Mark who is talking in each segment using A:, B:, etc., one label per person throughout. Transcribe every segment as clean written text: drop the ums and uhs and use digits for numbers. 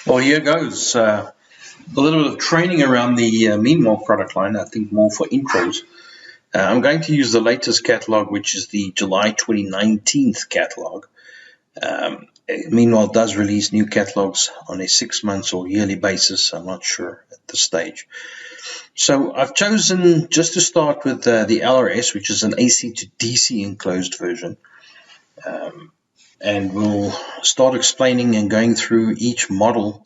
A: Well, here goes a little bit of training around the Meanwell product line, I think more for intros. I'm going to use the latest catalog, which is the July 2019 catalog. Meanwell does release new catalogs on a 6 months or yearly basis. I'm not sure at this stage. So I've chosen just to start with the LRS, which is an AC to DC enclosed version. And we'll start explaining and going through each model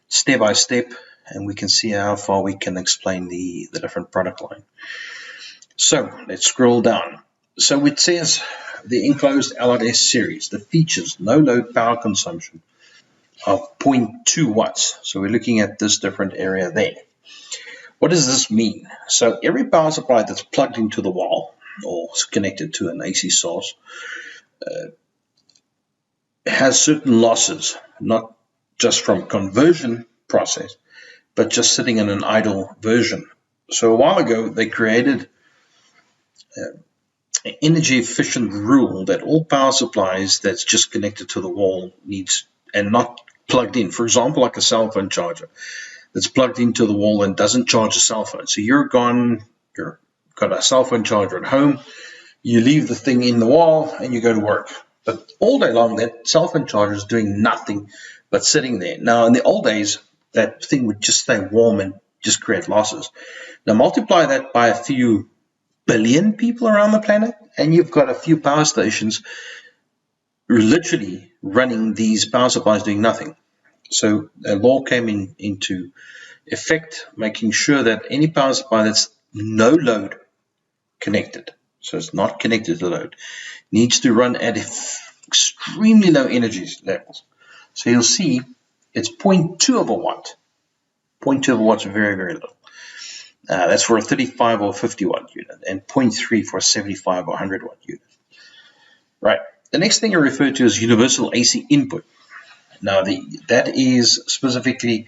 A: step by step, and we can see how far we can explain the different product line. So let's scroll down. So it says the enclosed LRS series, the features no load power consumption of 0.2 watts. So we're looking at this different area there. What does this mean? So every power supply that's plugged into the wall or connected to an AC source has certain losses, not just from conversion process, but just sitting in an idle version. So a while ago, they created an energy efficient rule that all power supplies that's just connected to the wall needs and not plugged in. For example, like a cell phone charger that's plugged into the wall and doesn't charge a cell phone. So you've got a cell phone charger at home, you leave the thing in the wall and you go to work. But all day long, that cell phone charger is doing nothing but sitting there. Now, in the old days, that thing would just stay warm and just create losses. Now, multiply that by a few billion people around the planet, and you've got a few power stations literally running these power supplies doing nothing. So a law came into effect, making sure that any power supply that's no load connected, so it's not connected to the load, needs to run at extremely low energy levels. So you'll see it's 0.2 of a watt. 0.2 of a watt is very, very little. That's for a 35 or 50 watt unit, and 0.3 for a 75 or 100 watt unit. Right. The next thing I refer to is universal AC input. Now, that is specifically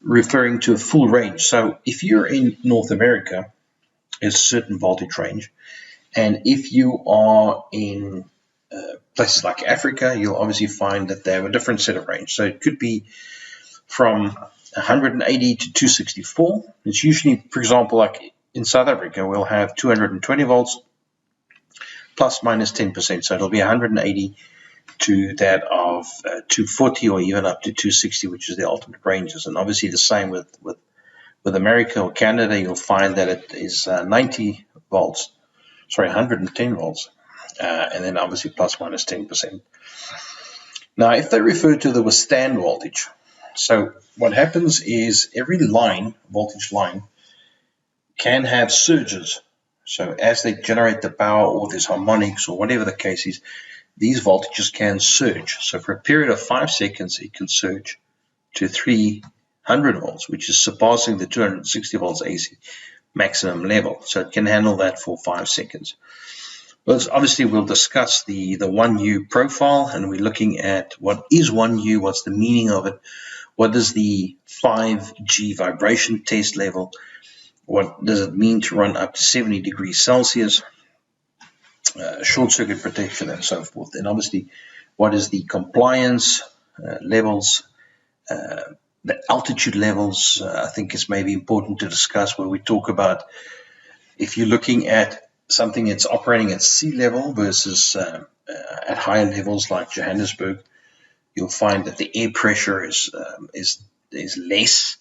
A: referring to a full range. So if you're in North America, it's a certain voltage range. And if you are in places like Africa, you'll obviously find that they have a different set of range. So it could be from 180 to 264. It's usually, for example, like in South Africa, we'll have 220 volts plus minus 10%. So it'll be 180 to that of 240 or even up to 260, which is the ultimate ranges. And obviously the same with America or Canada, you'll find that it is 90 volts. Sorry, 110 volts, and then obviously plus minus 10%. Now, if they refer to the withstand voltage, so what happens is every voltage line, can have surges. So as they generate the power, or there's harmonics, or whatever the case is, these voltages can surge. So for a period of 5 seconds, it can surge to 300 volts, which is surpassing the 260 volts AC maximum level. So it can handle that for 5 seconds. Well, obviously we'll discuss the 1U profile, and we're looking at what is 1U, what's the meaning of it, what is the 5G vibration test level, what does it mean to run up to 70 degrees Celsius, short circuit protection, and so forth. And obviously what is the compliance levels, the altitude levels. I think it's maybe important to discuss where we talk about if you're looking at something that's operating at sea level versus at higher levels like Johannesburg, you'll find that the air pressure is less,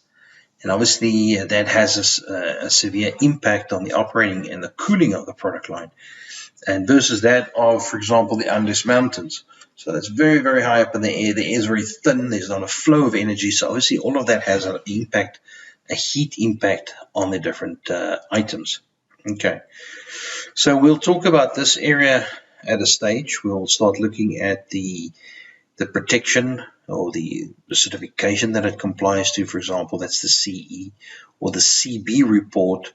A: and obviously that has a severe impact on the operating and the cooling of the product line, and versus that of, for example, the Andes Mountains. So that's very, very high up in the air. The air is very thin. There's not a flow of energy. So obviously all of that has an impact, a heat impact on the different items. Okay. So we'll talk about this area at a stage. We'll start looking at the protection or the certification that it complies to. For example, that's the CE or the CB report.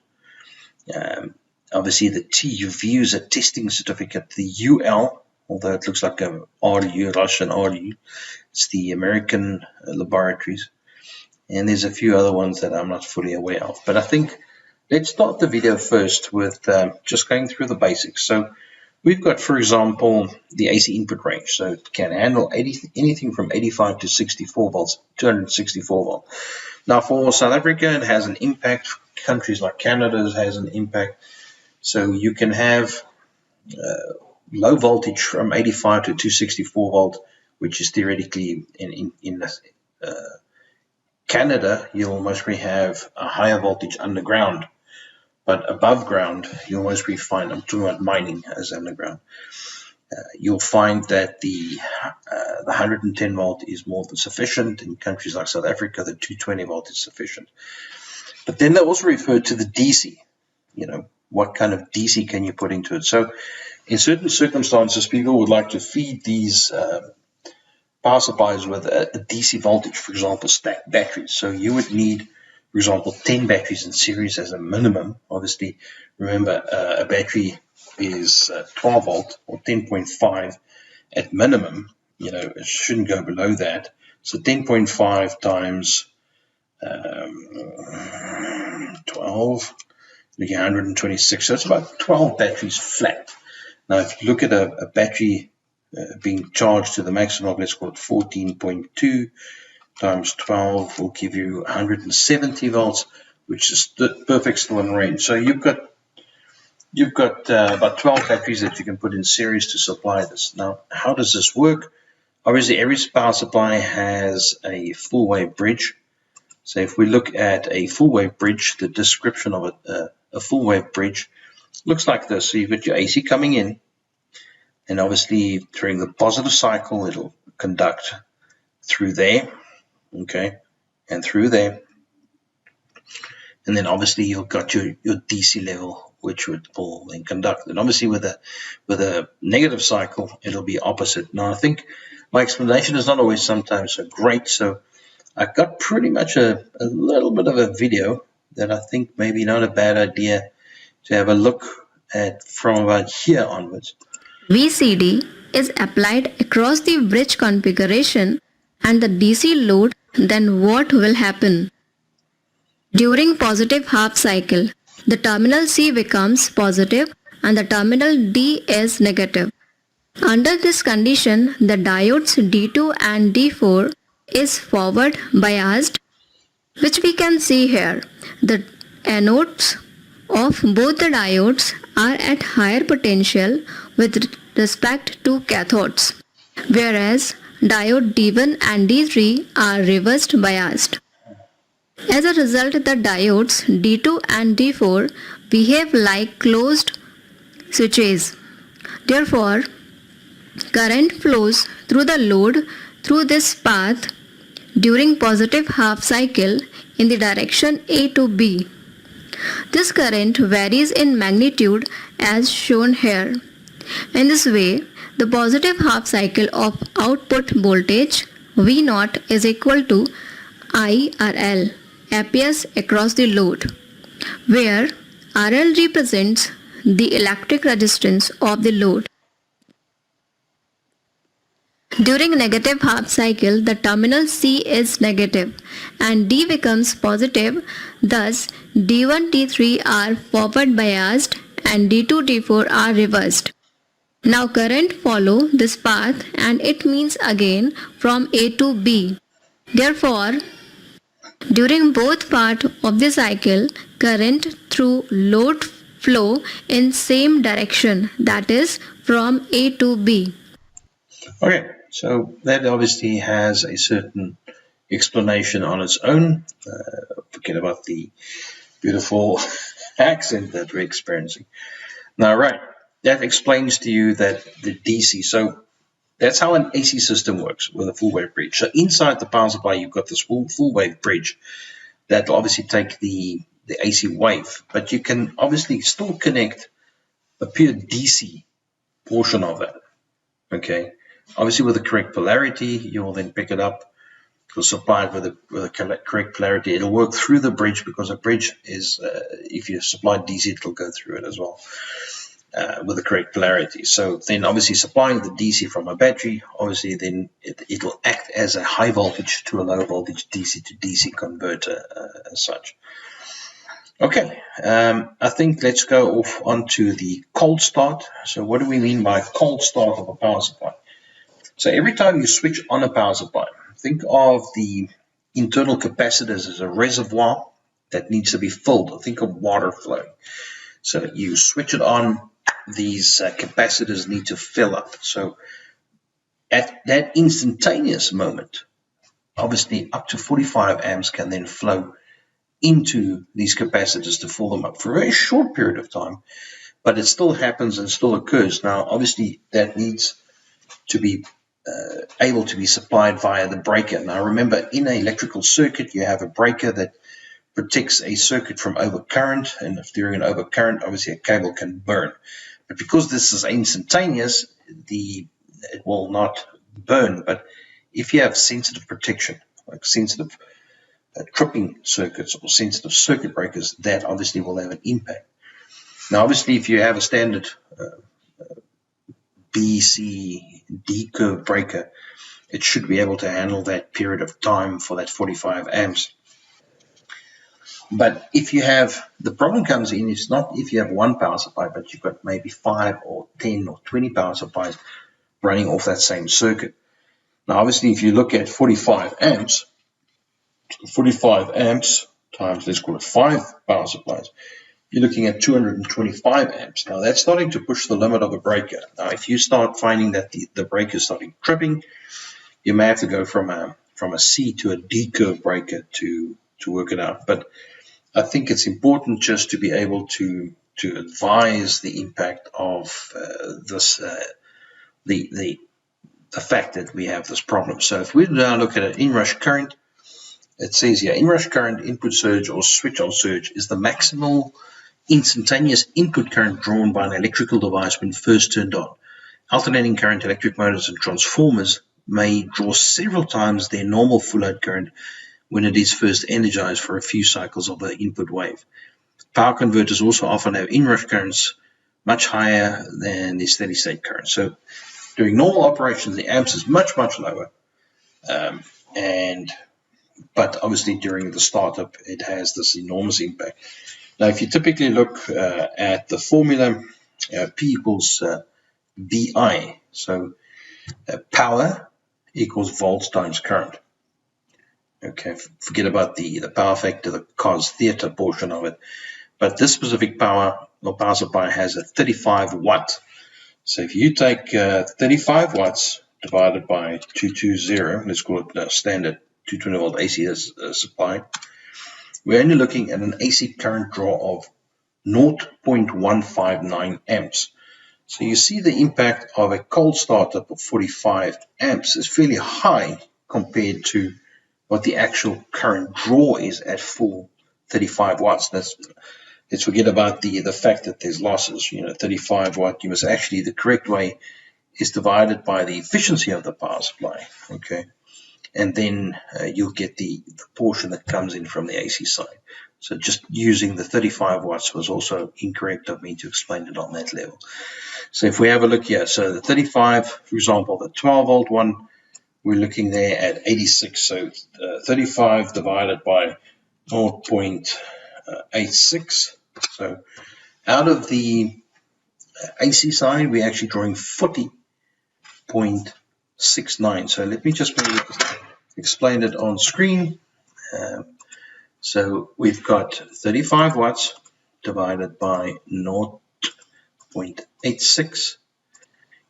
A: Obviously the TUV is a testing certificate. The UL, although it looks like a RU, Russian RU, it's the American laboratories. And there's a few other ones that I'm not fully aware of. But I think let's start the video first with just going through the basics. So We've got, for example, the AC input range. So it can handle anything from 85 to 64 volts, 264 volt. Now for South Africa, it has an impact. Countries like Canada has an impact. So you can have low voltage from 85 to 264 volt, which is theoretically in Canada, you'll mostly have a higher voltage underground. But above ground, you'll mostly find, I'm talking about mining as underground, you'll find that the 110 volt is more than sufficient. In countries like South Africa, the 220 volt is sufficient. But then they also refer to the DC. You know, what kind of DC can you put into it? So in certain circumstances, people would like to feed these power supplies with a DC voltage, for example, stacked batteries. So you would need, for example, 10 batteries in series as a minimum. Obviously, remember, a battery is 12 volt or 10.5 at minimum. You know, it shouldn't go below that. So 10.5 times 12, you get 126. So it's about 12 batteries flat. Now, if you look at a battery being charged to the maximum, let's call it 14.2 times 12 will give you 170 volts, which is perfect still in range. So you've got about 12 batteries that you can put in series to supply this. Now, how does this work? Obviously, every power supply has a full wave bridge. So if we look at a full wave bridge, the description of a full wave bridge looks like this. So you've got your AC coming in, and obviously during the positive cycle, it'll conduct through there, okay, and through there. And then obviously you've got your DC level, which will then conduct. And obviously with a negative cycle, it'll be opposite. Now I think my explanation is not always sometimes so great, so I've got pretty much a little bit of a video that I think maybe not a bad idea to have a look at from about here onwards.
B: VCD is applied across the bridge configuration and the DC load, then what will happen? During positive half cycle, the terminal C becomes positive and the terminal D is negative. Under this condition, the diodes D2 and D4 is forward biased, which we can see here. The anodes of both the diodes are at higher potential with respect to cathodes, whereas diode D1 and D3 are reversed biased. As a result, the diodes D2 and D4 behave like closed switches. Therefore, current flows through the load through this path during positive half cycle in the direction A to B. This current varies in magnitude as shown here. In this way, the positive half cycle of output voltage V0 is equal to IRL appears across the load, where RL represents the electric resistance of the load. During negative half cycle, the terminal C is negative and D becomes positive, thus D1, D3 are forward biased and D2, D4 are reversed. Now current follow this path and it means again from A to B. Therefore, during both part of the cycle, current through load flow in same direction, that is from A to B.
A: Okay, so that obviously has a certain explanation on its own. Forget about the beautiful accent that we're experiencing. Now, right, that explains to you that the DC, so that's how an AC system works with a full wave bridge. So inside the power supply, you've got this full wave bridge that will obviously take the AC wave, but you can obviously still connect a pure DC portion of it. Okay, obviously with the correct polarity, you will then pick it up. You'll supply it with the correct polarity. It'll work through the bridge because a bridge is, if you supply DC, it'll go through it as well. With the correct polarity. So then obviously supplying the DC from a battery, obviously then it will act as a high voltage to a low voltage DC to DC converter as such. Okay, I think let's go off onto the cold start. So what do we mean by cold start of a power supply? So every time you switch on a power supply, think of the internal capacitors as a reservoir that needs to be filled. Think of water flowing. So you switch it on, these capacitors need to fill up. So at that instantaneous moment, obviously up to 45 amps can then flow into these capacitors to fill them up for a very short period of time, but it still happens and still occurs. Now, obviously, that needs to be able to be supplied via the breaker. Now, remember, in an electrical circuit, you have a breaker that protects a circuit from overcurrent, and if during an overcurrent, obviously a cable can burn. But because this is instantaneous, it will not burn. But if you have sensitive protection, like sensitive tripping circuits or sensitive circuit breakers, that obviously will have an impact. Now, obviously, if you have a standard B, C, D curve breaker, it should be able to handle that period of time for that 45 amps. But if you have, the problem comes in, it's not if you have one power supply, but you've got maybe 5 or 10 or 20 power supplies running off that same circuit. Now, obviously, if you look at 45 amps times, let's call it 5 power supplies, you're looking at 225 amps. Now, that's starting to push the limit of a breaker. Now, if you start finding that the breaker is starting tripping, you may have to go from a C to a D curve breaker to work it out. But I think it's important just to be able to advise the impact of the fact that we have this problem. So if we now look at an inrush current, it says here, inrush current, input surge, or switch on surge is the maximal instantaneous input current drawn by an electrical device when first turned on. Alternating current electric motors and transformers may draw several times their normal full load current when it is first energized for a few cycles of the input wave. Power converters also often have inrush currents much higher than the steady state current. So during normal operations, the amps is much, much lower. But obviously during the startup, it has this enormous impact. Now, if you typically look at the formula, P equals VI. So power equals volts times current. Okay, forget about the power factor, the cos theta portion of it. But this specific power supply has a 35 watt. So if you take 35 watts divided by 220, let's call it standard 220 volt AC supply, we're only looking at an AC current draw of 0.159 amps. So you see the impact of a cold startup of 45 amps is fairly high compared to what the actual current draw is at full 35 watts. Let's forget about the fact that there's losses. 35 watt, you must actually, the correct way is divided by the efficiency of the power supply, okay? And then you'll get the portion that comes in from the AC side. So just using the 35 watts was also incorrect of me to explain it on that level. So if we have a look here, so the 35, for example, the 12 volt one, we're looking there at 86. So 35 divided by 0.86. So out of the AC side, we're actually drawing 40.69. So let me just explain it on screen. So we've got 35 watts divided by 0.86.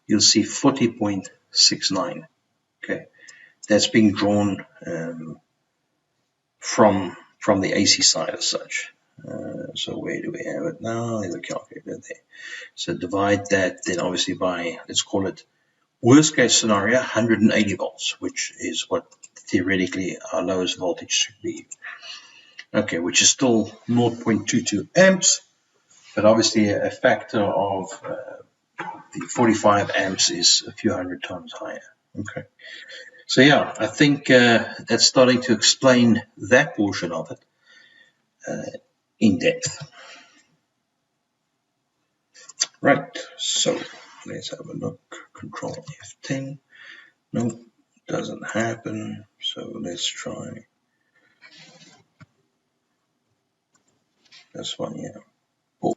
A: You'll see 40.69. Okay, that's being drawn from the AC side as such. So where do we have it now? There's a calculator there. So divide that then obviously by, let's call it worst case scenario, 180 volts, which is what theoretically our lowest voltage should be. Okay, which is still 0.22 amps, but obviously a factor of the 45 amps is a few hundred times higher. Okay, so yeah, I think that's starting to explain that portion of it in depth. Right, so let's have a look. Control F10. Nope, doesn't happen. So let's try. This one here. Oh.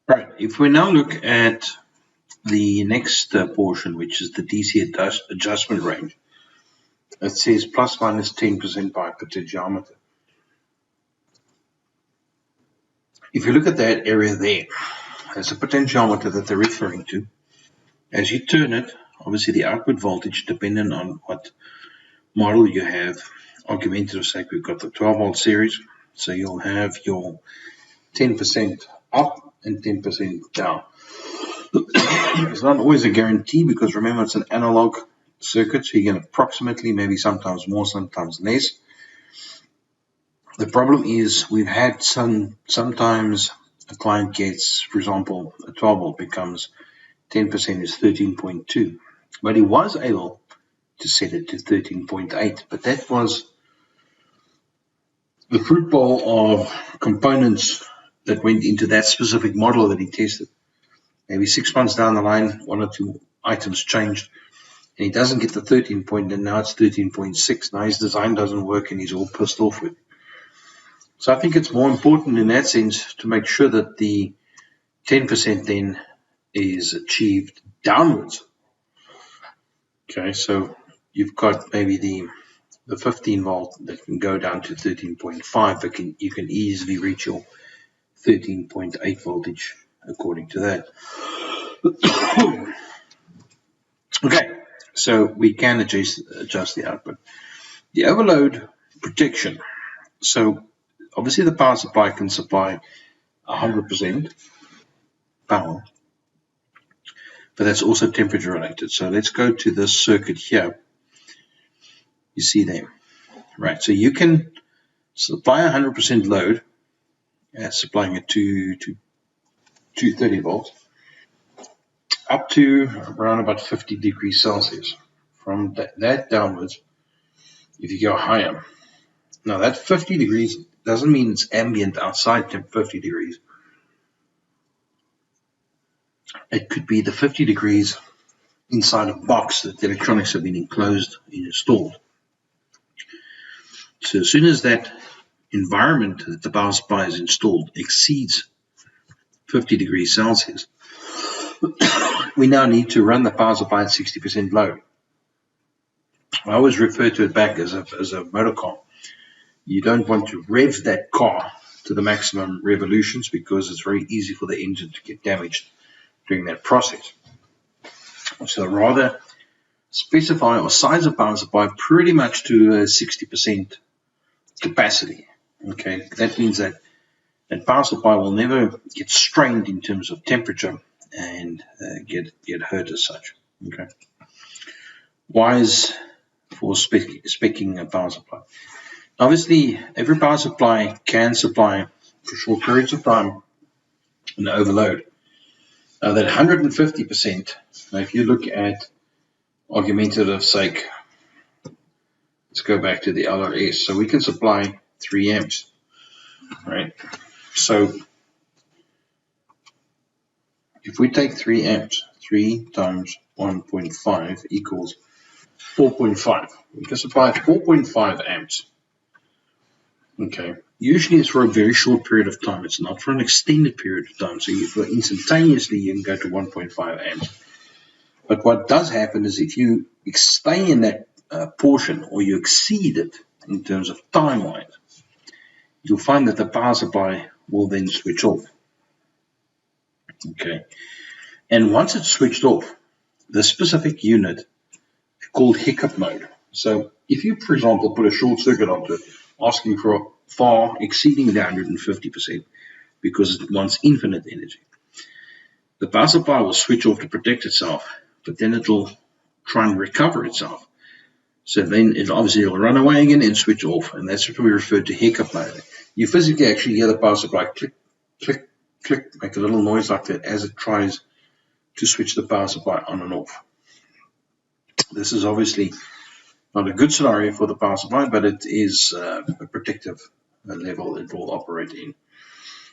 A: Right, if we now look at the next portion, which is the DC adjustment range, it says plus minus 10% by potentiometer. If you look at that area there, there's a potentiometer that they're referring to. As you turn it, obviously the output voltage, depending on what model you have, argumentative sake, we've got the 12-volt series, so you'll have your 10% up and 10% down. It's not always a guarantee because remember it's an analog circuit, so you can approximately, maybe sometimes more, sometimes less. The problem is we've had sometimes a client gets, for example, a 12 volt becomes 10% is 13.2, but he was able to set it to 13.8, but that was the fruit bowl of components that went into that specific model that he tested. Maybe 6 months down the line, 1 or 2 items changed, and he doesn't get the 13 point, and now it's 13.6. Now his design doesn't work, and he's all pissed off with it. So I think it's more important in that sense to make sure that the 10% then is achieved downwards. Okay, so you've got maybe the 15 volt that can go down to 13.5, but you can easily reach your 13.8 voltage according to that. Okay, so we can adjust the output. The overload protection. So obviously the power supply can supply 100% power, but that's also temperature related. So let's go to this circuit here. You see there, right? So you can supply 100% load, supplying it to 230 volts, up to around about 50 degrees Celsius. From that downwards, if you go higher, now that 50 degrees doesn't mean it's ambient outside 50 degrees. It could be the 50 degrees inside a box that the electronics have been enclosed and installed. So as soon as that environment that the power supply is installed exceeds 50 degrees Celsius, we now need to run the power supply at 60% load. I always refer to it back as a motor car. You don't want to rev that car to the maximum revolutions because it's very easy for the engine to get damaged during that process. So rather specify or size a power supply pretty much to 60% capacity. Okay, that means that power supply will never get strained in terms of temperature and get hurt as such. Okay, wise for speccing a power supply. Obviously, every power supply can supply for short periods of time an overload. Now that 150%, now if you look at argumentative sake, let's go back to the LRS. So we can supply 3 amps, right? So if we take 3 amps, 3 times 1.5 equals 4.5. We can supply 4.5 amps. Okay. Usually it's for a very short period of time. It's not for an extended period of time. So for instantaneously, you can go to 1.5 amps. But what does happen is if you stay in that portion or you exceed it in terms of time-wise, you'll find that the power supply will then switch off. Okay. And once it's switched off, the specific unit called hiccup mode. So if you, for example, put a short circuit onto it, asking for far exceeding the 150% because it wants infinite energy, the power supply will switch off to protect itself, but then it'll try and recover itself. So then it obviously will run away again and switch off, and that's what we refer to hiccup mode. You physically actually hear the power supply click, click, click, make a little noise like that as it tries to switch the power supply on and off. This is obviously not a good scenario for the power supply, but it is a protective level it will operate in.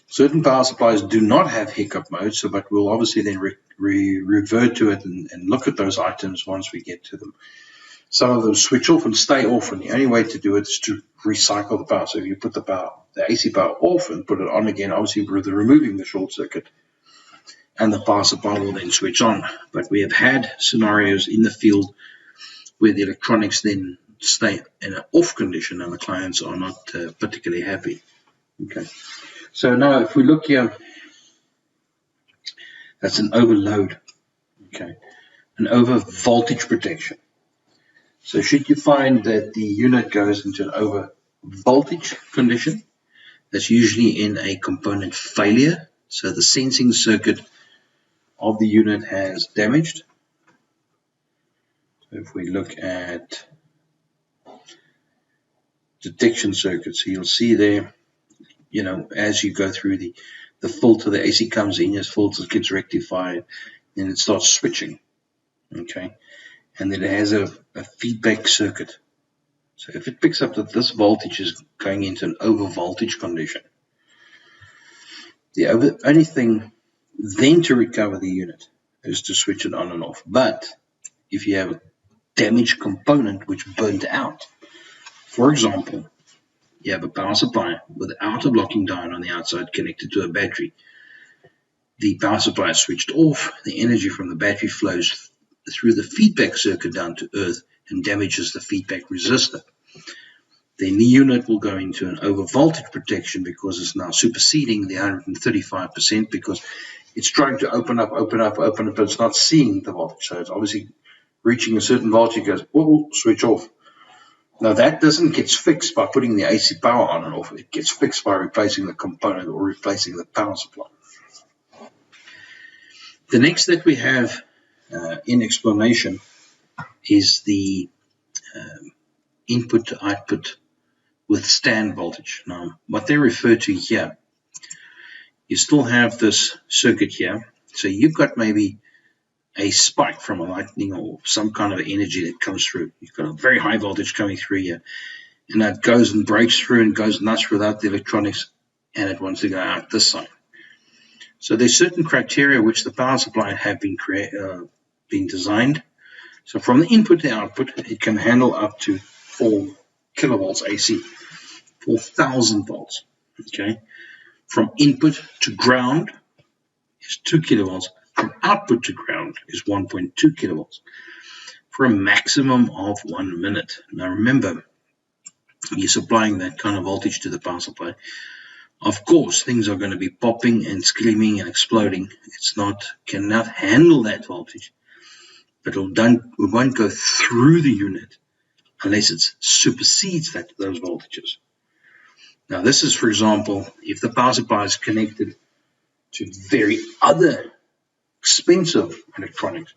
A: Certain power supplies do not have hiccup mode, but we'll obviously then revert to it and look at those items once we get to them. Some of them switch off and stay off, and the only way to do it is to recycle the power. So if you put the AC power off and put it on again, obviously we're removing the short circuit, and the power supply will then switch on. But we have had scenarios in the field where the electronics then stay in an off condition, and the clients are not particularly happy. Okay. So now if we look here, that's an overload. Okay. An over voltage protection. So should you find that the unit goes into an over voltage condition, that's usually in a component failure. So the sensing circuit of the unit has damaged. So if we look at detection circuits, you'll see there, as you go through the filter, the AC comes in, as filter gets rectified, then it starts switching. Okay. And then it has a feedback circuit. So if it picks up that this voltage is going into an over voltage condition, the only thing then to recover the unit is to switch it on and off. But if you have a damaged component which burnt out, for example, you have a power supply without a blocking diode on the outside connected to a battery. The power supply is switched off, the energy from the battery flows through the feedback circuit down to earth and damages the feedback resistor. Then the unit will go into an over voltage protection because it's now superseding the 135% because it's trying to open up, but it's not seeing the voltage. So it's obviously reaching a certain voltage, it goes, oh, switch off. Now that doesn't get fixed by putting the AC power on and off. It gets fixed by replacing the component or replacing the power supply. The next that we have in explanation is the input to output withstand voltage. Now, what they refer to here, you still have this circuit here. So you've got maybe a spike from a lightning or some kind of energy that comes through. You've got a very high voltage coming through here, and that goes and breaks through and goes nuts without the electronics, and it wants to go out this side. So there's certain criteria which the power supply have been designed. So from the input to output, it can handle up to 4 kilovolts AC, 4,000 volts. Okay. From input to ground is 2 kilovolts. From output to ground is 1.2 kilovolts for a maximum of 1 minute. Now remember, you're supplying that kind of voltage to the power supply. Of course, things are going to be popping and screaming and exploding. Cannot handle that voltage, but it won't go through the unit unless it supersedes those voltages. Now, this is, for example, if the power supply is connected to very other expensive electronics,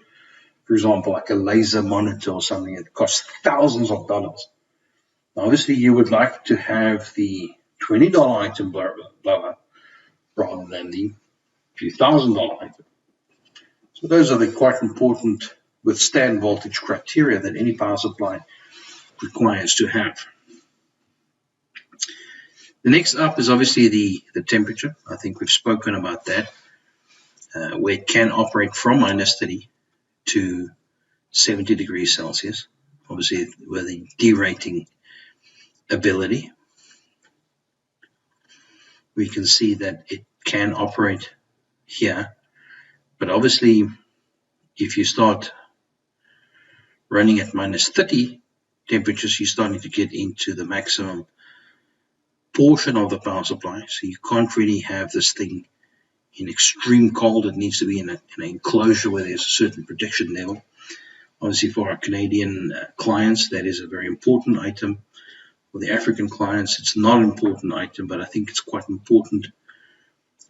A: for example, like a laser monitor or something that costs thousands of dollars. Now, obviously, you would like to have the $20 item blow up rather than the few $1,000 item. So those are the quite important withstand voltage criteria that any power supply requires to have. The next up is obviously the temperature. I think we've spoken about that, where it can operate from minus 30 to 70 degrees Celsius, obviously with a derating ability. We can see that it can operate here, but obviously if you start running at minus 30 temperatures, you're starting to get into the maximum portion of the power supply. So you can't really have this thing in extreme cold. It needs to be in an enclosure where there's a certain protection level. Obviously for our Canadian clients, that is a very important item. For the African clients, it's not an important item, but I think it's quite important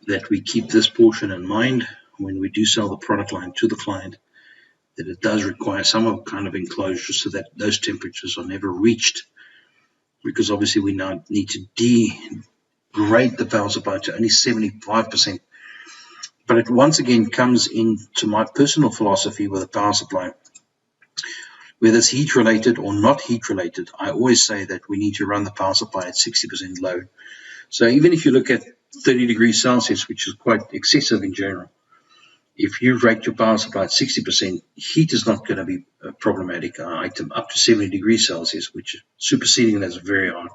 A: that we keep this portion in mind when we do sell the product line to the client, that it does require some kind of enclosure so that those temperatures are never reached, because obviously we now need to degrade the power supply to only 75%. But it once again comes into my personal philosophy with a power supply. Whether it's heat related or not heat related, I always say that we need to run the power supply at 60% load. So even if you look at 30 degrees Celsius, which is quite excessive in general, If you rate your power supply at 60%, heat is not going to be a problematic item up to 70 degrees Celsius, which superseding that is very hot,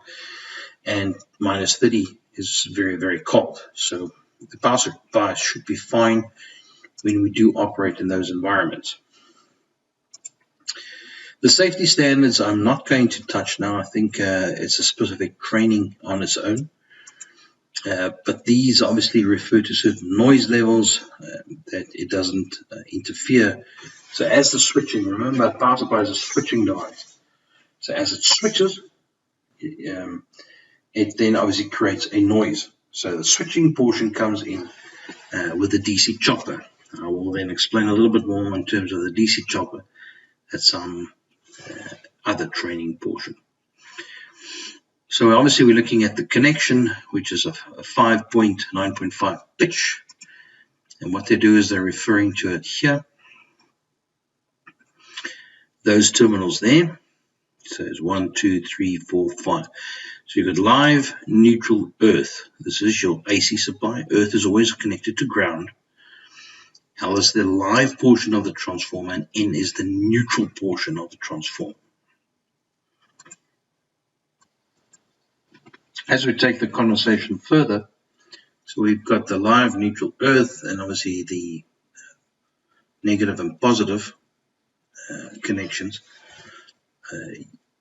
A: and minus 30 is very, very cold. So the power supply should be fine when we do operate in those environments. The safety standards I'm not going to touch now. I think it's a specific training on its own. But these obviously refer to certain noise levels that it doesn't interfere. So as the switching, remember, power supply is a switching device. So as it switches, it then obviously creates a noise. So the switching portion comes in with the DC chopper. I will then explain a little bit more in terms of the DC chopper at some other training portion. So obviously we're looking at the connection, which is a 5.9.5 pitch. And what they do is they're referring to it here. Those terminals there. So there's 1, 2, 3, 4, 5. So you've got live, neutral, earth. This is your AC supply. Earth is always connected to ground. L is the live portion of the transformer, and N is the neutral portion of the transformer. As we take the conversation further, so we've got the live, neutral, earth, and obviously the negative and positive connections.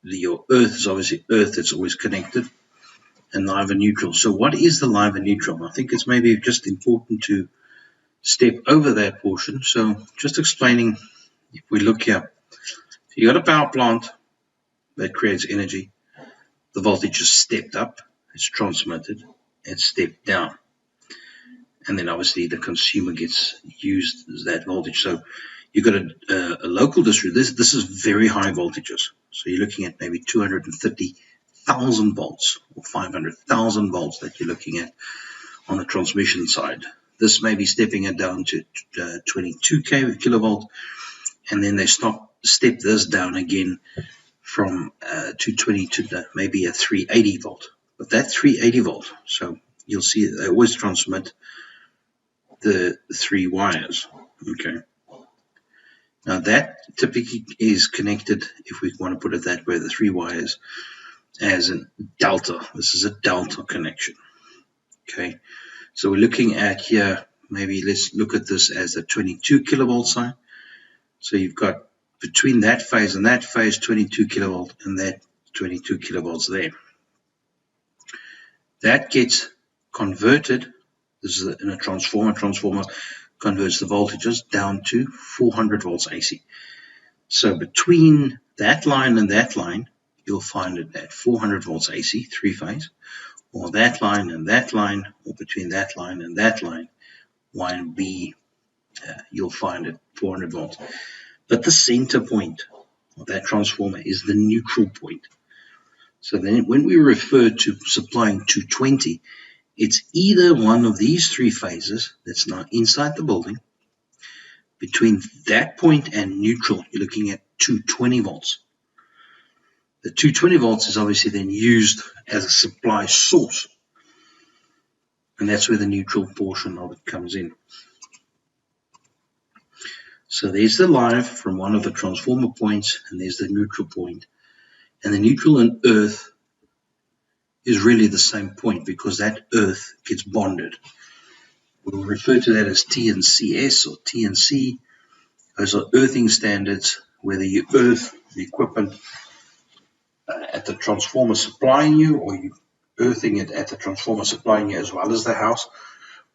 A: Your earth is obviously earth, it's always connected, and live and neutral. So what is the live and neutral? I think it's maybe just important to step over that portion. So just explaining, if we look here, so you got a power plant that creates energy. The voltage is stepped up, it's transmitted, it's stepped down. And then obviously the consumer gets used as that voltage. So you've got a local distribution. This is very high voltages. So you're looking at maybe 230,000 volts or 500,000 volts that you're looking at on the transmission side. This may be stepping it down to 22 kilovolt, and then they step this down again from 220 to maybe a 380 volt. But that 380 volt, so you'll see they always transmit the 3 wires. Okay. Now that typically is connected, if we want to put it that way, the 3 wires as a delta. This is a delta connection. Okay. So we're looking at here, maybe let's look at this as a 22 kilovolt side. So you've got between that phase and that phase 22 kilovolt and that 22 kilovolts there. That gets converted. This is in a transformer. Transformer converts the voltages down to 400 volts AC. So between that line and that line, you'll find it at 400 volts AC, 3-phase, or that line and that line, or between that line and that line, Y&B, you'll find it 400 volts. But the center point of that transformer is the neutral point. So then when we refer to supplying 220, it's either one of these 3 phases that's now inside the building. Between that point and neutral, you're looking at 220 volts. The 220 volts is obviously then used as a supply source. And that's where the neutral portion of it comes in. So there's the live from one of the transformer points, and there's the neutral point. And the neutral and earth is really the same point because that earth gets bonded. We'll refer to that as T and CS or T and C. Those are earthing standards, whether you earth the equipment at the transformer supplying you, or you earthing it at the transformer supplying you as well as the house,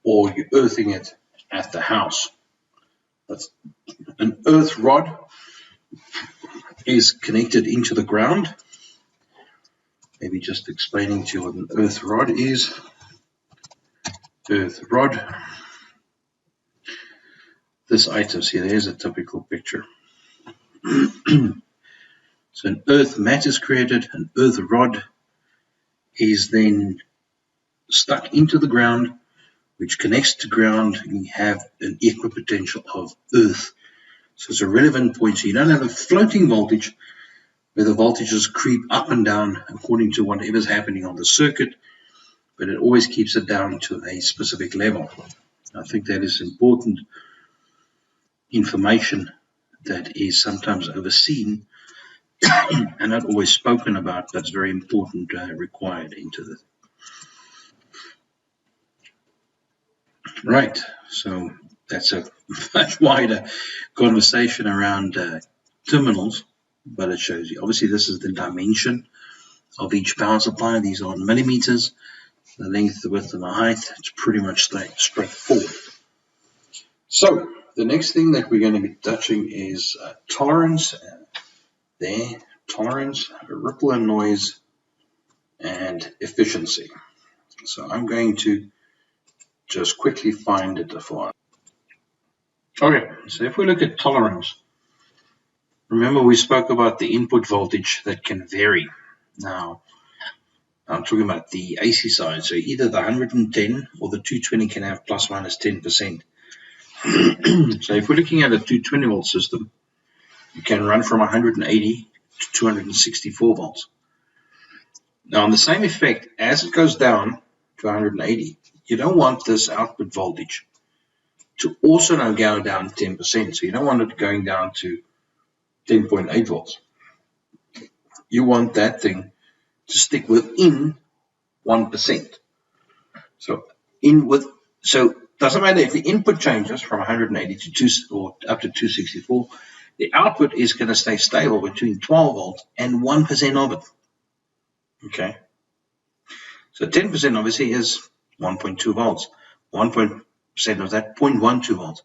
A: or you earthing it at the house. That's an earth rod is connected into the ground. Maybe just explaining to you what an earth rod is. Earth rod. This item, see, there's a typical picture. So an earth mat is created, an earth rod is then stuck into the ground, which connects to ground, and you have an equipotential of earth. So it's a relevant point. So you don't have a floating voltage where the voltages creep up and down according to whatever's happening on the circuit, but it always keeps it down to a specific level. I think that is important information that is sometimes overseen and not always spoken about, but it's very important, required into this. Right, so that's a much wider conversation around terminals, but it shows you. Obviously, this is the dimension of each power supply. These are millimeters, the length, the width, and the height. It's pretty much straightforward. So the next thing that we're going to be touching is tolerance. Tolerance, ripple and noise, and efficiency. So I'm going to just quickly find it for us. Okay, so if we look at tolerance, remember we spoke about the input voltage that can vary. Now, I'm talking about the AC side, so either the 110 or the 220 can have plus minus 10%. So if we're looking at a 220 volt system, you can run from 180 to 264 volts. Now, on the same effect, as it goes down to 180, you don't want this output voltage to also now go down 10%. So you don't want it going down to 10.8 volts. You want that thing to stick within 1%. So doesn't matter if the input changes from 180 to 2 or up to 264, the output is going to stay stable between 12 volts and 1% of it. Okay. So 10% obviously is 1.2 volts. 1% of that 0.12 volts.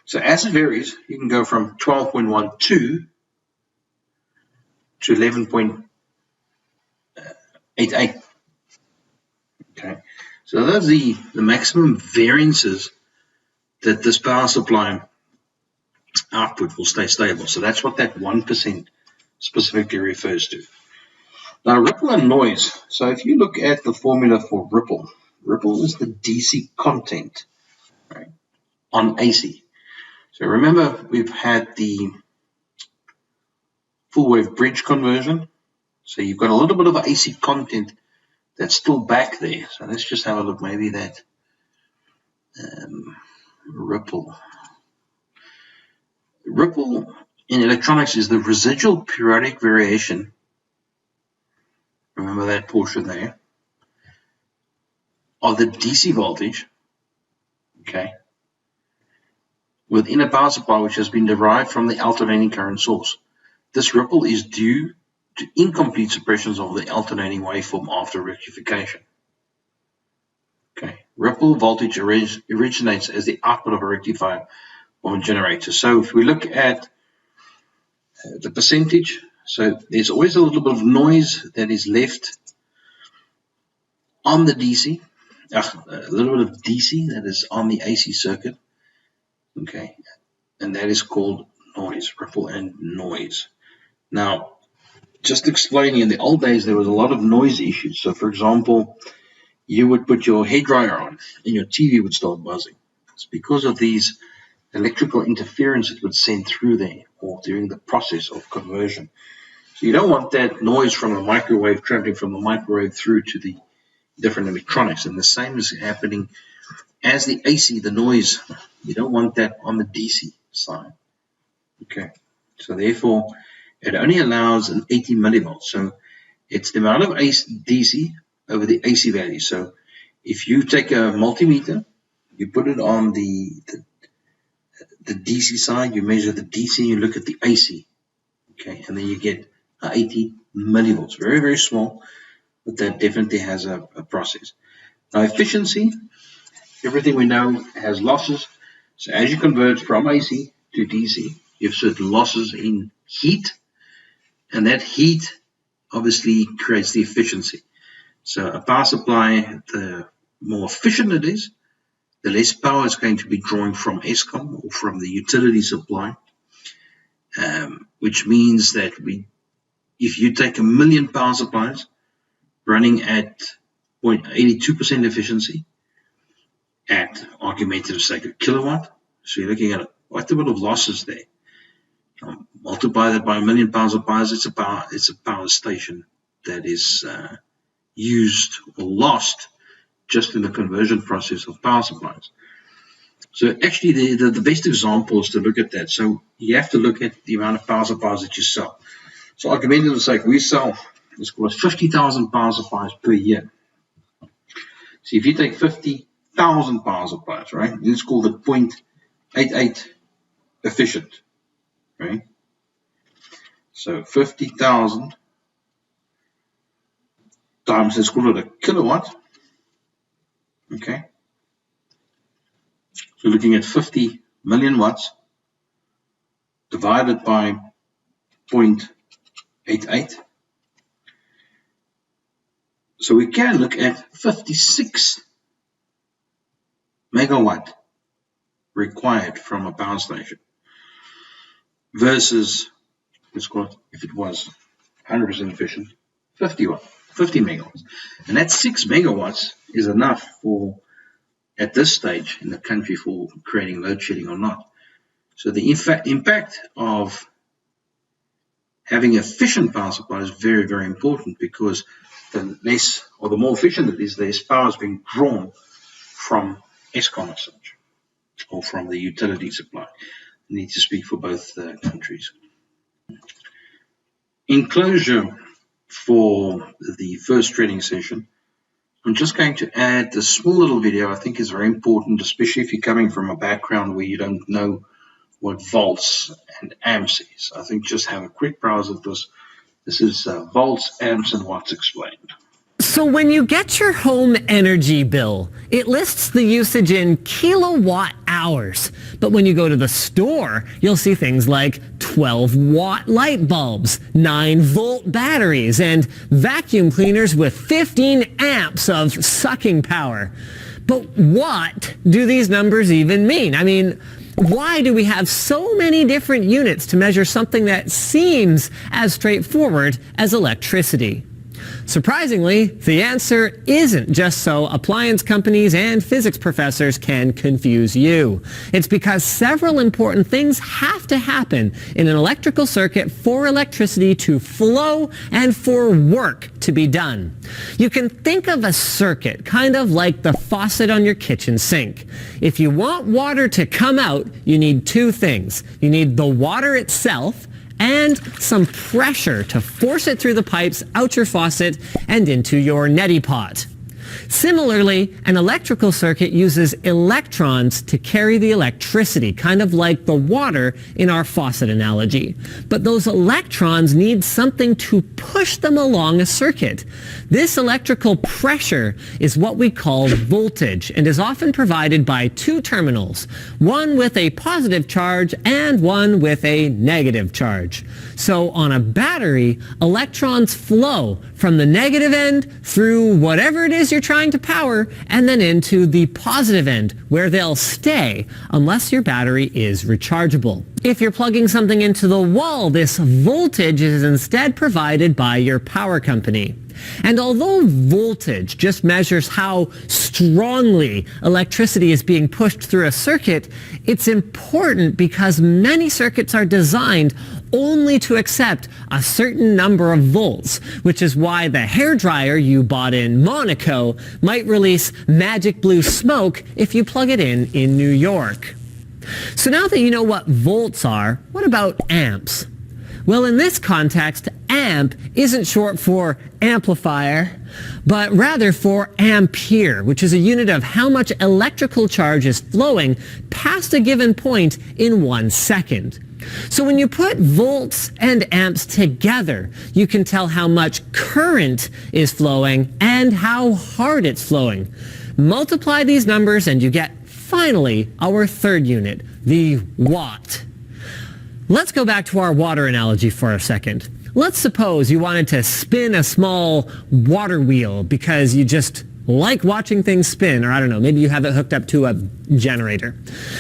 A: So as it varies, you can go from 12.12 to 11.88. Okay. So those are the maximum variances that this power supply output will stay stable. So that's what that 1% specifically refers to. Now, ripple and noise. So if you look at the formula for ripple is the DC content, right, on AC. So remember, we've had the full wave bridge conversion. So you've got a little bit of AC content that's still back there. So let's just have a look. Maybe that ripple. Ripple in electronics is the residual periodic variation. Remember that portion there of the DC voltage, okay, within a power supply which has been derived from the alternating current source. This ripple is due to incomplete suppressions of the alternating waveform after rectification. Okay, ripple voltage originates as the output of a rectifier of a generator. So if we look at the percentage, so there's always a little bit of noise that is left on the DC, a little bit of DC that is on the AC circuit, okay, and that is called noise, ripple and noise. Now, just explaining, in the old days there was a lot of noise issues. So for example, you would put your hairdryer on and your TV would start buzzing. It's because of these electrical interference it would send through there or during the process of conversion. So you don't want that noise from a microwave traveling from the microwave through to the different electronics. And the same is happening as the AC, the noise. You don't want that on the DC side. Okay, so therefore it only allows an 80 millivolts. So it's the amount of DC over the AC value. So if you take a multimeter, you put it on the DC side, you measure the DC, you look at the AC, okay, and then you get 80 millivolts. Very, very small, but that definitely has a process. Now, efficiency, everything we know has losses. So as you convert from AC to DC, you have certain losses in heat, and that heat obviously creates the efficiency. So a power supply, the more efficient it is, the less power is going to be drawn from ESCOM or from the utility supply, which means that if you take 1 million power supplies running at 0.82% efficiency at argumentative sake a kilowatt, so you're looking at quite a bit of losses there. Multiply that by 1 million power supplies, it's a power station that is used or lost just in the conversion process of power supplies. So actually, the best example is to look at that. So you have to look at the amount of power supplies that you sell. So argumentatively, like we sell, let's call it 50,000 power supplies per year. So if you take 50,000 power supplies, right, let's call it 0.88 efficient, right? So 50,000 times, let's call it a kilowatt, okay? So looking at 50 million watts divided by 0.88. So we can look at 56 megawatt required from a power station versus, let's call it, if it was 100% efficient, 50 megawatts. And that 6 megawatts is enough for, at this stage in the country, for creating load shedding or not. So the impact of having efficient power supply is very, very important, because the less or the more efficient it is, less power is being drawn from Eskom as such, or from the utility supply. I need to speak for both countries. In closure for the first training session, I'm just going to add a small little video I think is very important, especially if you're coming from a background where you don't know what volts and amps is. I think just have a quick browse of this. This is volts, amps, and watts explained.
C: So when you get your home energy bill, it lists the usage in kilowatt hours. But when you go to the store, you'll see things like 12-watt light bulbs, 9-volt batteries, and vacuum cleaners with 15 amps of sucking power. But what do these numbers even mean? I mean, why do we have so many different units to measure something that seems as straightforward as electricity? Surprisingly, the answer isn't just so appliance companies and physics professors can confuse you. It's because several important things have to happen in an electrical circuit for electricity to flow and for work to be done. You can think of a circuit kind of like the faucet on your kitchen sink. If you want water to come out, you need two things. You need the water itself and some pressure to force it through the pipes out your faucet and into your neti pot. Similarly, an electrical circuit uses electrons to carry the electricity, kind of like the water in our faucet analogy. But those electrons need something to push them along a circuit. This electrical pressure is what we call voltage and is often provided by two terminals, one with a positive charge and one with a negative charge. So on a battery, electrons flow from the negative end through whatever it is you're trying to power and then into the positive end where they'll stay unless your battery is rechargeable. If you're plugging something into the wall, this voltage is instead provided by your power company. And although voltage just measures how strongly electricity is being pushed through a circuit, it's important because many circuits are designed only to accept a certain number of volts, which is why the hairdryer you bought in Monaco might release magic blue smoke if you plug it in New York. So now that you know what volts are, what about amps? Well, in this context, amp isn't short for amplifier, but rather for ampere, which is a unit of how much electrical charge is flowing past a given point in 1 second. So when you put volts and amps together, you can tell how much current is flowing and how hard it's flowing. Multiply these numbers and you get, finally, our third unit, the watt. Let's go back to our water analogy for a second. Let's suppose you wanted to spin a small water wheel because you just like watching things spin, or I don't know, maybe you have it hooked up to a generator.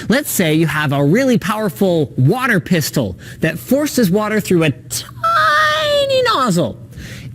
C: Let's say you have a really powerful water pistol that forces water through a tiny nozzle.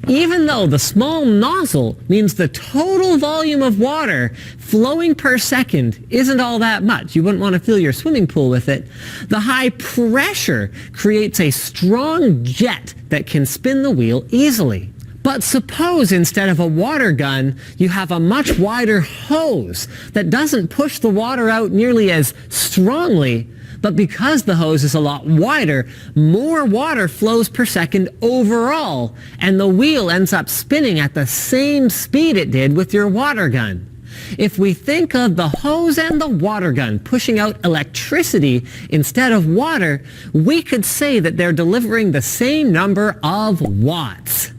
C: Even though the small nozzle means the total volume of water flowing per second isn't all that much, you wouldn't want to fill your swimming pool with it, the high pressure creates a strong jet that can spin the wheel easily. But suppose instead of a water gun, you have a much wider hose that doesn't push the water out nearly as strongly, but because the hose is a lot wider, more water flows per second overall, and the wheel ends up spinning at the same speed it did with your water gun. If we think of the hose and the water gun pushing out electricity instead of water, we could say that they're delivering the same number of watts.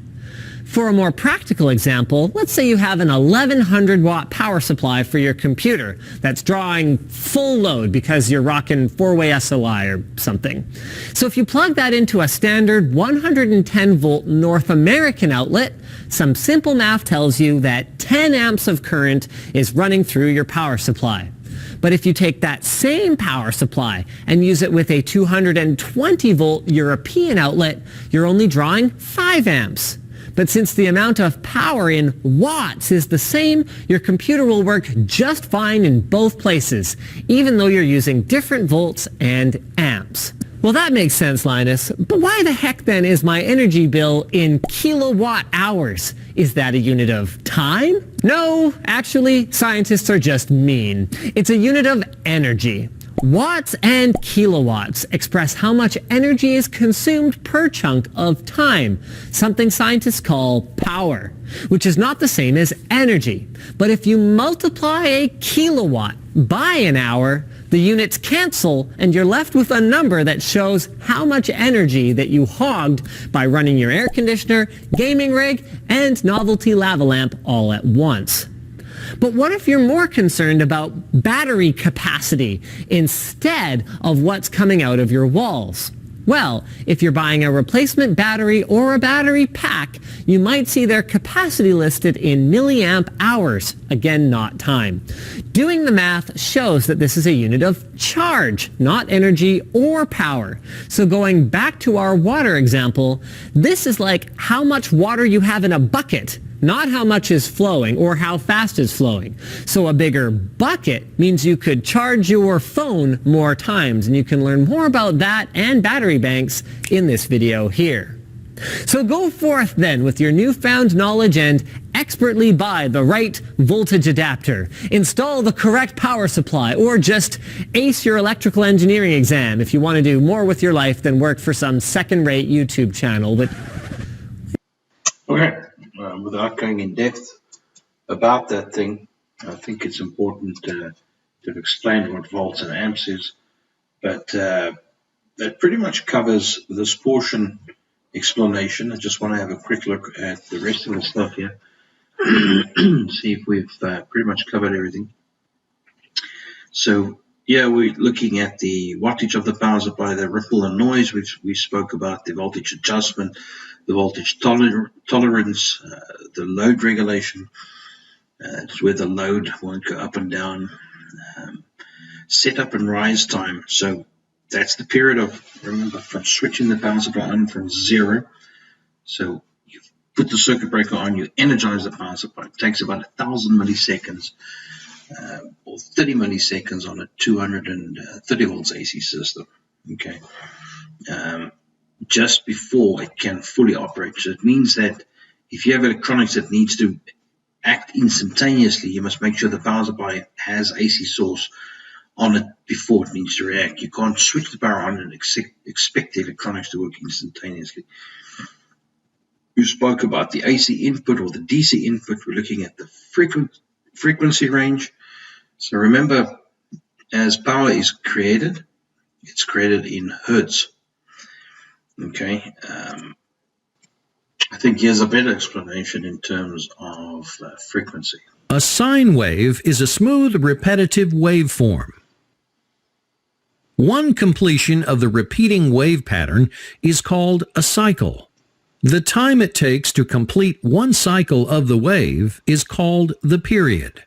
C: For a more practical example, let's say you have an 1100 watt power supply for your computer that's drawing full load because you're rocking 4-way SOI or something. So if you plug that into a standard 110 volt North American outlet, some simple math tells you that 10 amps of current is running through your power supply. But if you take that same power supply and use it with a 220 volt European outlet, you're only drawing 5 amps. But since the amount of power in watts is the same, your computer will work just fine in both places, even though you're using different volts and amps. Well, that makes sense, Linus, but why the heck then is my energy bill in kilowatt hours? Is that a unit of time? No, actually, scientists are just mean. It's a unit of energy. Watts and kilowatts express how much energy is consumed per chunk of time, something scientists call power, which is not the same as energy. But if you multiply a kilowatt by an hour, the units cancel and you're left with a number that shows how much energy that you hogged by running your air conditioner, gaming rig, and novelty lava lamp all at once. But what if you're more concerned about battery capacity instead of what's coming out of your walls? Well, if you're buying a replacement battery or a battery pack, you might see their capacity listed in milliamp hours, again not time. Doing the math shows that this is a unit of charge, not energy or power. So going back to our water example, this is like how much water you have in a bucket, not how much is flowing or how fast is flowing. So a bigger bucket means you could charge your phone more times, and you can learn more about that and battery banks in this video here. So go forth then with your newfound knowledge and expertly buy the right voltage adapter, install the correct power supply, or just ace your electrical engineering exam if you want to do more with your life than work for some second-rate YouTube channel. But
A: Okay. Without going in depth about that thing, I think it's important to explain what volts and amps is, but that pretty much covers this portion explanation. I just want to have a quick look at the rest of the stuff here, see if we've pretty much covered everything. So yeah, we're looking at the wattage of the power supply, the ripple and noise, which we spoke about, the voltage adjustment, the voltage tolerance, the load regulation, it's where the load won't go up and down, setup and rise time. So that's the period of, remember, from switching the power supply on from 0. So you put the circuit breaker on, you energize the power supply. It takes about 1,000 milliseconds or 30 milliseconds on a 230 volts AC system. Okay. Just before it can fully operate. So it means that if you have electronics that needs to act instantaneously, you must make sure the power supply has AC source on it before it needs to react. You can't switch the power on and expect the electronics to work instantaneously. We spoke about the AC input or the DC input. We're looking at the frequency range. So remember, as power is created, it's created in hertz. Okay, I think here's a better explanation in terms of frequency.
D: A sine wave is a smooth, repetitive waveform. One completion of the repeating wave pattern is called a cycle. The time it takes to complete one cycle of the wave is called the period.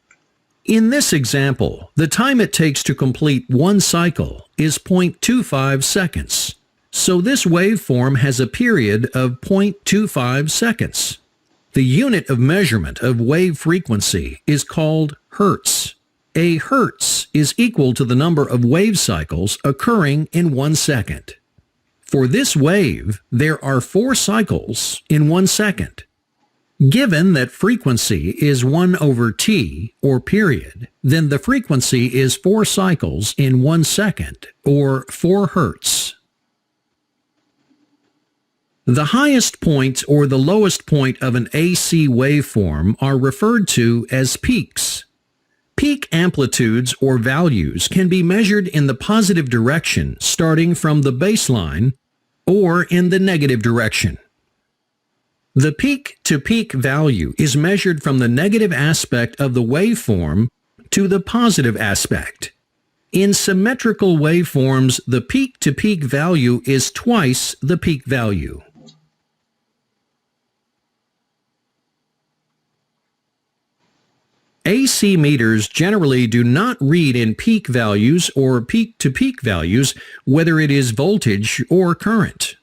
D: In this example, the time it takes to complete one cycle is 0.25 seconds. So this waveform has a period of 0.25 seconds. The unit of measurement of wave frequency is called hertz. A hertz is equal to the number of wave cycles occurring in 1 second. For this wave, there are 4 cycles in 1 second. Given that frequency is 1 over t, or period, then the frequency is 4 cycles in 1 second, or 4 hertz. The highest point or the lowest point of an AC waveform are referred to as peaks. Peak amplitudes or values can be measured in the positive direction starting from the baseline or in the negative direction. The peak-to-peak value is measured from the negative aspect of the waveform to the positive aspect. In symmetrical waveforms, the peak-to-peak value is twice the peak value. AC meters generally do not read in peak values or peak-to-peak values, whether it is voltage or current.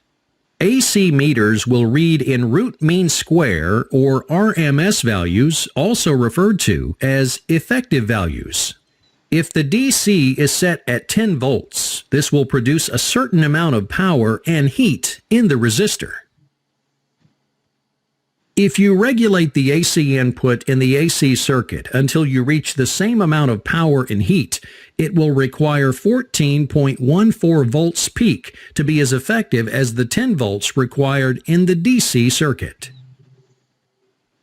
D: AC meters will read in root mean square or RMS values, also referred to as effective values. If the DC is set at 10 volts, this will produce a certain amount of power and heat in the resistor. If you regulate the AC input in the AC circuit until you reach the same amount of power and heat, it will require 14.14 volts peak to be as effective as the 10 volts required in the DC circuit.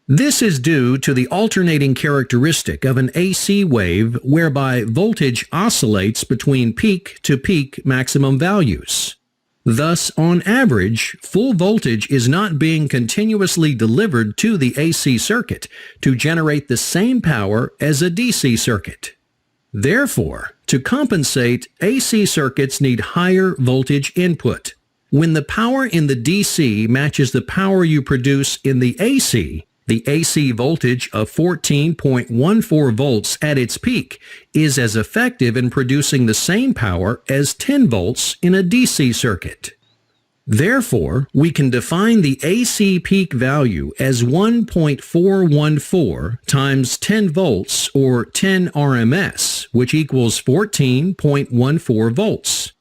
D: This is due to the alternating characteristic of an AC wave whereby voltage oscillates between peak-to-peak maximum values. Thus, on average, full voltage is not being continuously delivered to the AC circuit to generate the same power as a DC circuit. Therefore, to compensate, AC circuits need higher voltage input. When the power in the DC matches the power you produce in the AC voltage of 14.14 volts at its peak is as effective in producing the same power as 10 volts in a DC circuit. Therefore, we can define the AC peak value as 1.414 times 10 volts or 10 RMS, which equals 14.14 volts.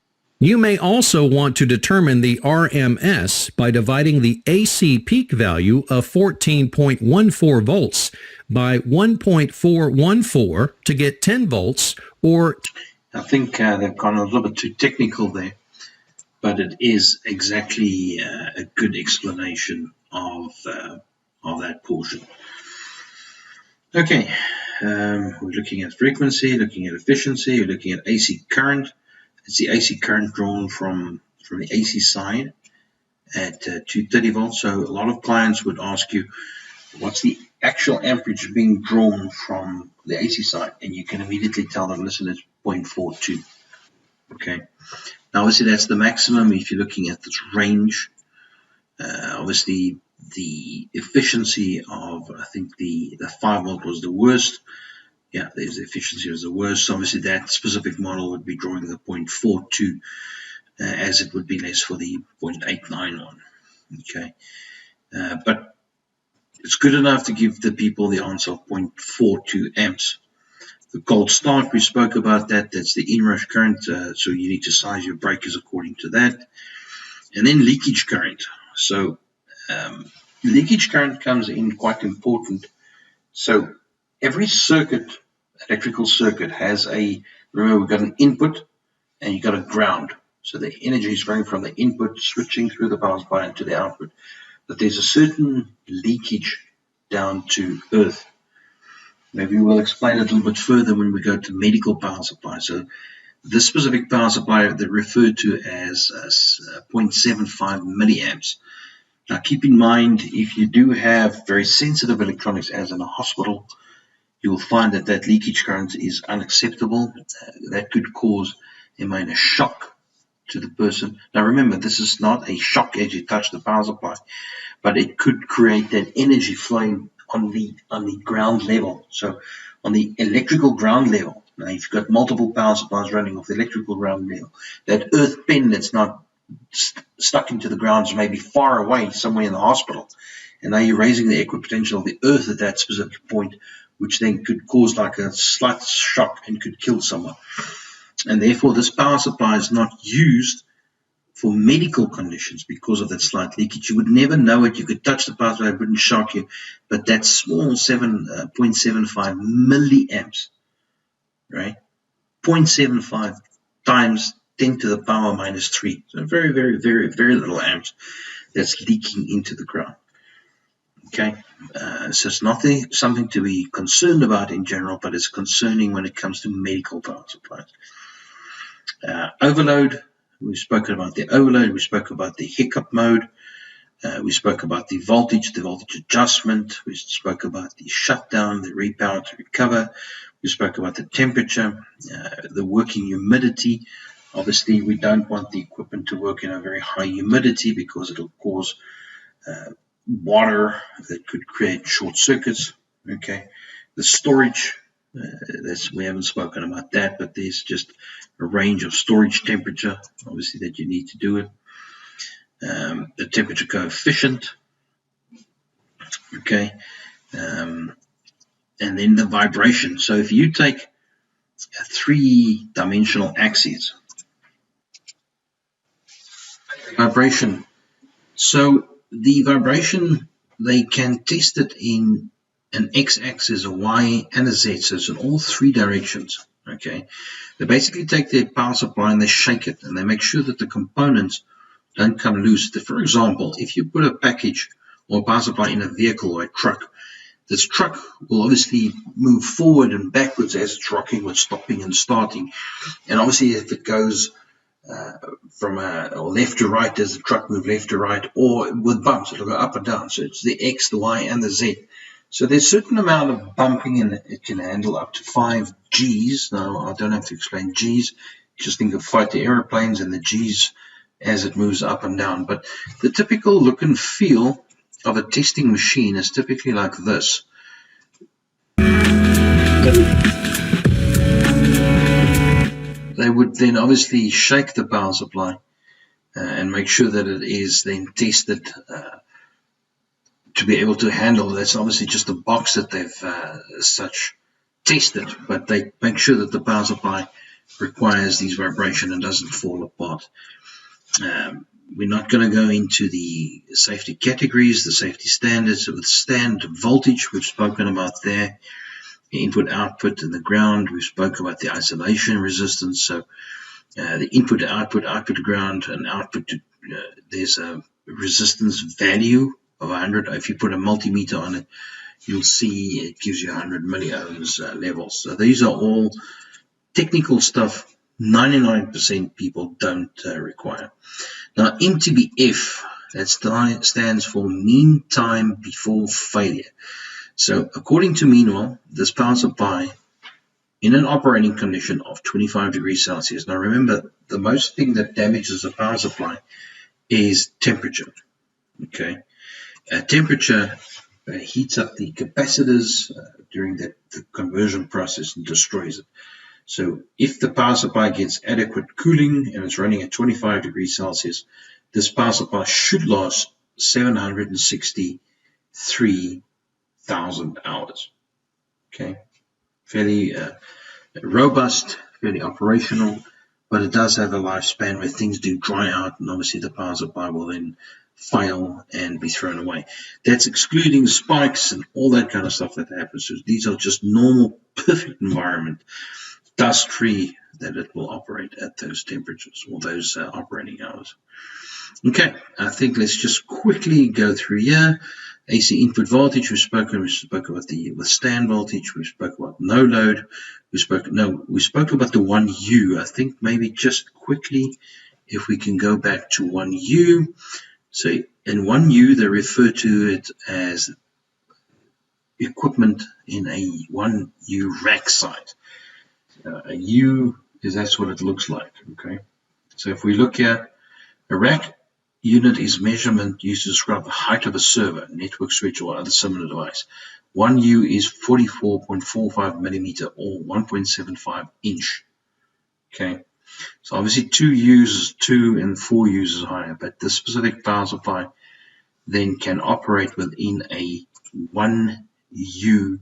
D: You may also want to determine the RMS by dividing the AC peak value of 14.14 volts by 1.414 to get 10 volts, or...
A: I think they've gone a little bit too technical there, but it is exactly a good explanation of that portion. Okay, we're looking at frequency, looking at efficiency, we're looking at AC current. It's the AC current drawn from the AC side at 230 volts. So a lot of clients would ask you, what's the actual amperage being drawn from the AC side? And you can immediately tell them, listen, it's 0.42. Okay. Now, obviously, that's the maximum if you're looking at this range. Obviously, the efficiency of, I think the 5 volt was the worst. Yeah, there's the efficiency was the worst. So obviously, that specific model would be drawing the 0.42, as it would be less for the 0.89 one. Okay, but it's good enough to give the people the answer of 0.42 amps. The cold start, we spoke about that. That's the inrush current. So you need to size your breakers according to that. And then leakage current. So leakage current comes in quite important. So every circuit, electrical circuit, has remember we've got an input and you've got a ground. So the energy is going from the input, switching through the power supply into the output. But there's a certain leakage down to earth. Maybe we'll explain it a little bit further when we go to medical power supply. So this specific power supply they're referred to as 0.75 milliamps. Now keep in mind, if you do have very sensitive electronics, as in a hospital, you'll find that that leakage current is unacceptable. That could cause a minor shock to the person. Now remember, this is not a shock as you touch the power supply, but it could create that energy flowing on the ground level. So on the electrical ground level, now if you've got multiple power supplies running off the electrical ground level, that earth pin that's not stuck into the ground is maybe far away somewhere in the hospital, and now you're raising the equipotential of the earth at that specific point, which then could cause like a slight shock and could kill someone. And therefore this power supply is not used for medical conditions because of that slight leakage. You would never know it. You could touch the power supply, it wouldn't shock you. But that small 7.75 milliamps, right? 0.75 times 10 to the power minus 3. So very, very, very, very little amps that's leaking into the ground. Okay, so it's not something to be concerned about in general, but it's concerning when it comes to medical power supplies. Overload, we've spoken about the overload, we spoke about the hiccup mode, we spoke about the voltage adjustment, we spoke about the shutdown, the repower to recover, we spoke about the temperature, the working humidity. Obviously, we don't want the equipment to work in a very high humidity because it'll cause water that could create short circuits. Okay, the storage, we haven't spoken about that, but there's just a range of storage temperature, obviously, that you need to do it. The temperature coefficient, okay, and then the vibration. So if you take a 3-dimensional axis, vibration, so the vibration, they can test it in an x-axis, a y, and a z, so it's in all 3 directions. Okay, they basically take their power supply and they shake it, and they make sure that the components don't come loose. For example, if you put a package or a power supply in a vehicle or a truck, this truck will obviously move forward and backwards as it's rocking with stopping and starting. And obviously, if it goes from left to right, as the truck moves left to right, or with bumps, it'll go up and down. So it's the X, the Y, and the Z. So there's a certain amount of bumping, and it can handle up to 5 Gs. Now, I don't have to explain Gs. Just think of fighter aeroplanes and the Gs as it moves up and down. But the typical look and feel of a testing machine is typically like this. They would then obviously shake the power supply and make sure that it is then tested to be able to handle. That's obviously just a box that they've such tested, but they make sure that the power supply requires these vibration and doesn't fall apart. We're not going to go into the safety categories, the safety standards. With stand voltage, we've spoken about there. The input, output, and the ground, we spoke about the isolation resistance. So the input, output to ground, and output to, there's a resistance value of 100. If you put a multimeter on it, you'll see it gives you 100 milliohms levels. So these are all technical stuff 99% people don't require. Now, MTBF, that stands for mean time before failure. So according to Meanwell, this power supply in an operating condition of 25 degrees Celsius. Now remember, the most thing that damages a power supply is temperature. Okay, temperature heats up the capacitors during the conversion process and destroys it. So if the power supply gets adequate cooling and it's running at 25 degrees Celsius, this power supply should last 763,000 hours. Okay, fairly robust, fairly operational, but it does have a lifespan where things do dry out, and obviously the power supply will then fail and be thrown away. That's excluding spikes and all that kind of stuff that happens. So these are just normal, perfect environment, dust-free, that it will operate at those temperatures or those operating hours. Okay, I think let's just quickly go through here. AC input voltage, we spoke about the withstand voltage, we spoke about no load, we spoke about the 1U. I think maybe just quickly, if we can go back to 1U. So in 1U, they refer to it as equipment in a 1U rack size. A U is that's what it looks like. Okay, so if we look here, a rack unit is measurement used to describe the height of a server, network switch, or other similar device. 1U is 44.45 millimeter or 1.75 inch. Okay, so obviously 2U is 2 and 4U is higher, but the specific power supply then can operate within a 1U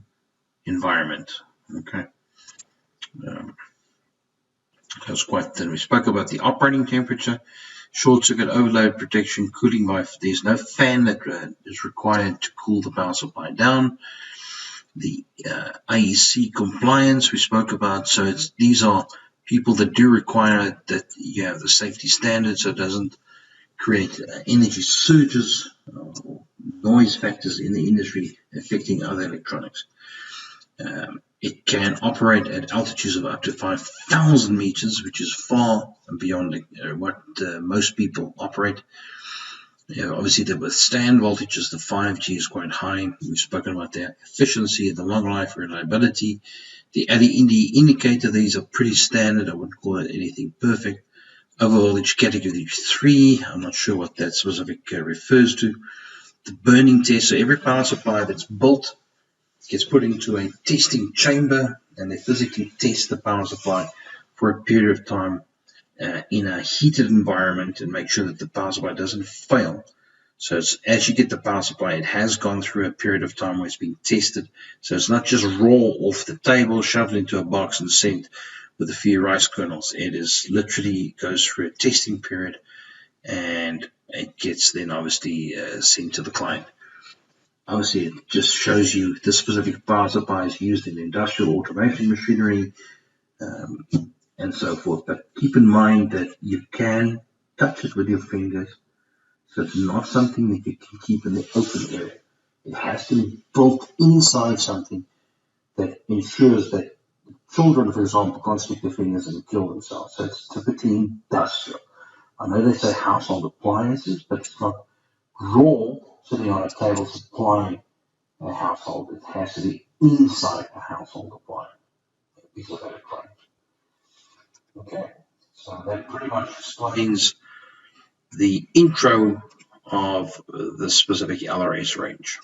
A: environment. Okay, that's quite thin. We spoke about the operating temperature. Short circuit overload protection, cooling by, there's no fan that is required to cool the power supply down. The AEC compliance we spoke about, so these are people that do require that you have the safety standards, so it doesn't create energy surges or noise factors in the industry affecting other electronics. It can operate at altitudes of up to 5,000 meters, which is far beyond what most people operate. Obviously, the withstand voltages, the 5G is quite high. We've spoken about their efficiency, the long life, reliability. The LED indicator, these are pretty standard. I wouldn't call it anything perfect. Overvoltage category 3, I'm not sure what that specific refers to. The burning test, so every power supply that's built gets put into a testing chamber, and they physically test the power supply for a period of time in a heated environment and make sure that the power supply doesn't fail. So as you get the power supply, it has gone through a period of time where it's been tested. So it's not just raw off the table, shoved into a box and sent with a few rice kernels. It is literally goes through a testing period, and it gets then obviously sent to the client. Obviously, it just shows you the specific power supply is used in industrial automation machinery and so forth. But keep in mind that you can touch it with your fingers, so it's not something that you can keep in the open area. It has to be built inside something that ensures that children, for example, can't stick their fingers and kill themselves. So it's typically industrial. I know they say household appliances, but it's not raw sitting on a table supplying a household. It has to be inside a household appliance because of electronics. Okay, so that pretty much explains the intro of the specific LRS range.